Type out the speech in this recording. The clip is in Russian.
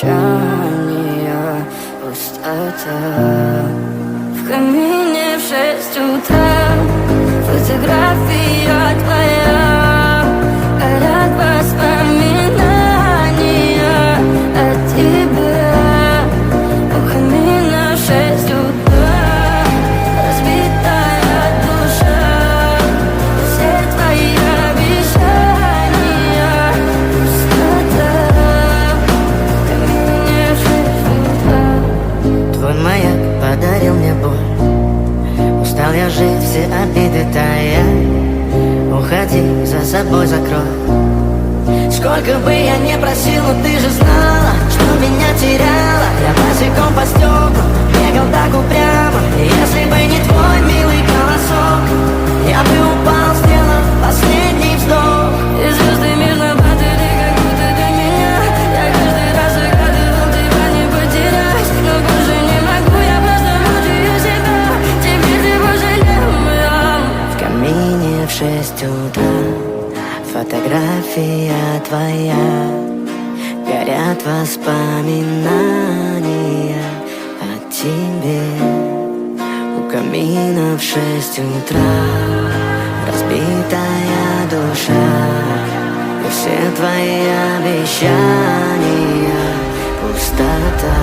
обещания, пустота. В камине в 6 утра фотография твоя, горят воспоминания о тебе. У камина в 6 утра разбитая душа, все твои обещания, пустота. В камине в 6 утра. Твой маяк подарил мне боль, устал я жить, все обиды тая. Уходи, за собой закрой. Сколько бы я не просил, но ты же знала, что меня теряла. Я босиком по стеклам бегал так упрямо. И если бы не твой милый голосок, я бы упал, сделав последний вздох. И звезды мирно падали, как будто до меня. Я каждый раз загадывал тебя не потерять, но больше не могу, я просто мучаю себя. Теперь ты пожалел меня. В камине в 6 утра фотография твоя, горят воспоминания о тебе. У камина в 6 утра разбитая душа, и все твои обещания, пустота.